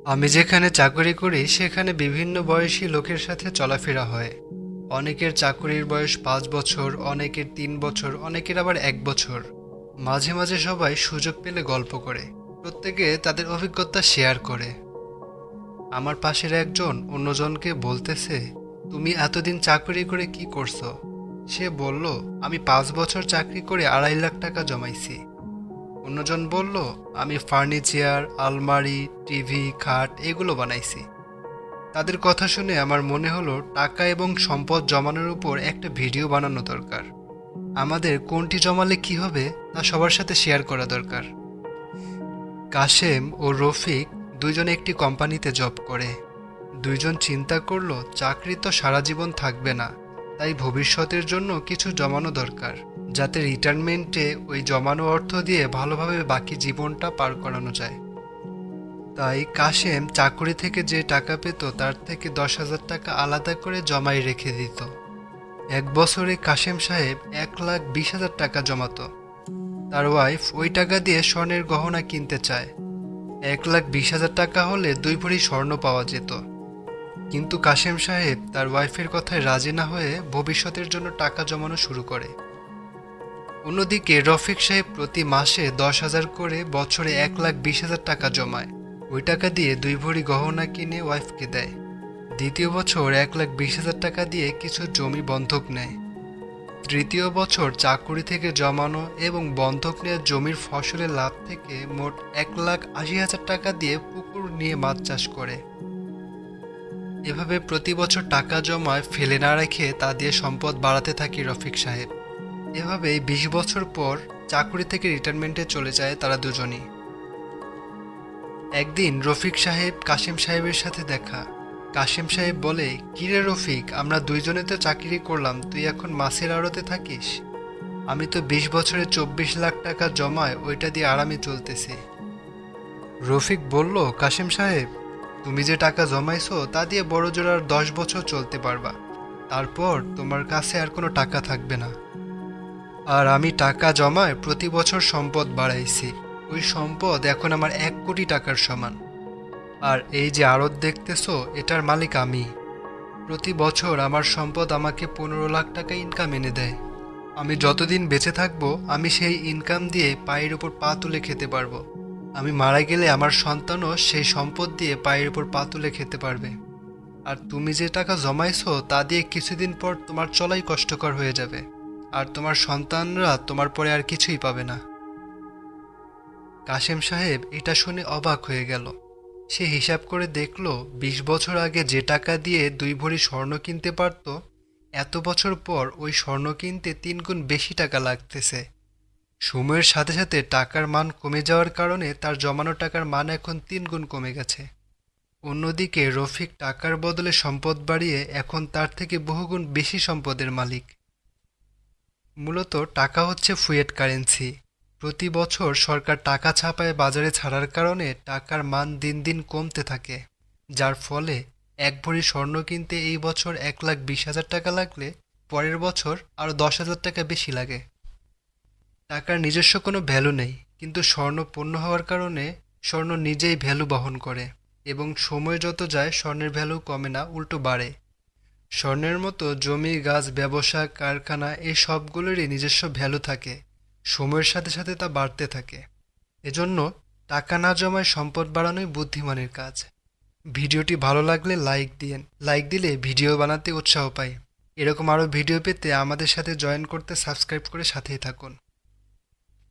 আমি যেখানে চাকরি করি সেখানে বিভিন্ন বয়সী লোকের সাথে চলাফেরা হয়। অনেকের চাকরির বয়স 5 বছর, অনেকের 3 বছর, অনেকের আবার 1 বছর। মাঝে মাঝে সবাই সুযোগ পেলে গল্প করে, প্রত্যেকে তাদের অভিজ্ঞতা শেয়ার করে। আমার পাশের একজন অন্যজনকে বলতেছে, তুমি এতদিন চাকরি করে কি করছো? সে বলল, আমি 5 বছর চাকরি করে 2.5 লাখ টাকা জমাইছি। অন্যজন বলল, আমি ফার্নিচার, আলমারি, টিভি, খাট এগুলো বানাইছি। তাদের কথা শুনে আমার মনে হলো টাকা এবং সম্পদ জমানোর উপর একটা ভিডিও বানানো দরকার। আমাদের কোনটি জমালে কি হবে তা সবার সাথে শেয়ার করা দরকার। কাশেম ও রফিক দুইজনে একটি কোম্পানিতে জব করে। দুইজন চিন্তা করলো চাকরি তো সারা জীবন থাকবে না, তাই ভবিষ্যতের জন্য কিছু জমানো দরকার, যাতে রিটায়ারমেন্টে ওই জমানো অর্থ দিয়ে ভালোভাবে বাকি জীবনটা পার করানো যায়। তাই কাশেম চাকরি থেকে যে টাকা পেত তার থেকে 10,000 টাকা আলাদা করে জমাই রেখে দিত। 1 বছরে কাশেম সাহেব 1,20,000 টাকা জমাতো। তার ওয়াইফ ওই টাকা দিয়ে স্বর্ণের গহনা কিনতে চায়। 1,20,000 টাকা হলে 2 ভরি স্বর্ণ পাওয়া যেত। কিন্তু কাশেম সাহেব তার ওয়াইফের কথায় রাজি না হয়ে ভবিষ্যতের জন্য টাকা জমানো শুরু করে। অন্যদিকে রফিক সাহেব প্রতি মাসে 10,000 করে বছরে 1,20,000 টাকা জমায়। ওই টাকা দিয়ে 2 ভরি গহনা কিনে ওয়াইফকে দেয়। দ্বিতীয় বছর 1,20,000 টাকা দিয়ে কিছু জমি বন্ধক নেয়। তৃতীয় বছর চাকুরি থেকে জমানো এবং বন্ধক নেওয়া জমির ফসলের লাভ থেকে মোট 1,80,000 টাকা দিয়ে পুকুর নিয়ে মাছ চাষ করে। এভাবে প্রতি বছর টাকা জমায় ফেলে না রেখে তা দিয়ে সম্পদ বাড়াতে থাকে রফিক সাহেব। এভাবে 20 বছর পর চাকুরি থেকে রিটায়ারমেন্টে চলে যায় তারা দুজনই। একদিন রফিক সাহেব কাশেম সাহেবের সাথে দেখা। কাশেম সাহেব বলে, কিরে রফিক, আমরা দুইজনে তো চাকরি করলাম, তুই এখন মাছের আড়তে থাকিস। আমি তো 20 বছরে 24 লাখ টাকা জমায় ওইটা দিয়ে আরামে চলতেছি। রফিক বলল, কাশেম সাহেব, তুমি যে টাকা জমাইছো তা দিয়ে বড় জোর আর 10 বছর চলতে পারবা, তারপর তোমার কাছে আর কোনো টাকা থাকবে না। আর আমি টাকা জমায় প্রতি বছর সম্পদ বাড়াইছি। ওই সম্পদ এখন আমার 1 কোটি টাকার সমান। আর এই যে আড়ত দেখতেছো, এটার মালিক আমি। প্রতি বছর আমার সম্পদ আমাকে 15 লাখ টাকা ইনকাম এনে দেয়। আমি যতদিন বেঁচে থাকবো আমি সেই ইনকাম দিয়ে পায়ের উপর পা তুলে খেতে পারবো। আমি মারা গেলে আমার সন্তানও সেই সম্পদ দিয়ে পায়ের উপর পা তুলে খেতে পারবে। আর তুমি যে টাকা জমাইছো তা দিয়ে কিছুদিন পর তোমার চলাই কষ্টকর হয়ে যাবে, আর তোমার সন্তানরা তোমার পরে আর কিছুই পাবে না। কাশেম সাহেব এটা শুনে অবাক হয়ে গেল। সে হিসাব করে দেখল, 20 বছর আগে যে টাকা দিয়ে 2 ভরি স্বর্ণ কিনতে পারত, এত বছর পর ওই স্বর্ণ কিনতে 3 গুণ বেশি টাকা লাগতেছে। সময়ের সাথে সাথে টাকার মান কমে যাওয়ার কারণে তার জমানো টাকার মান এখন 3 গুণ কমে গেছে। অন্যদিকে রফিক টাকার বদলে সম্পদ বাড়িয়ে এখন তার থেকে বহুগুণ বেশি সম্পদের মালিক। মূলত টাকা হচ্ছে ফুয়েট কারেন্সি। প্রতি বছর সরকার টাকা ছাপায় বাজারে ছাড়ার কারণে টাকার মান দিন দিন কমতে থাকে, যার ফলে 1 ভরি স্বর্ণ কিনতে এই বছর 1,20,000 টাকা লাগলে পরের বছর আরও 10,000 টাকা বেশি লাগে। টাকার নিজস্ব কোনো ভ্যালু নেই, কিন্তু স্বর্ণ পণ্য হওয়ার কারণে স্বর্ণ নিজেই ভ্যালু বহন করে, এবং সময় যত যায় স্বর্ণের ভ্যালু কমে না, উল্টো বাড়ে। স্বর্ণের মতো জমি, গাছ, ব্যবসা, কারখানা এই সবগুলোরই নিজস্ব ভ্যালু থাকে। সময়ের সাথে সাথে তা বাড়তে থাকে। এজন্য টাকা না জমায় সম্পদ বাড়ানোই বুদ্ধিমানের কাজ। ভিডিওটি ভালো লাগলে লাইক দিয়েন। লাইক দিলে ভিডিও বানাতে উৎসাহ পাই। এরকম আরও ভিডিও পেতে আমাদের সাথে জয়েন করতে সাবস্ক্রাইব করে সাথেই থাকুন।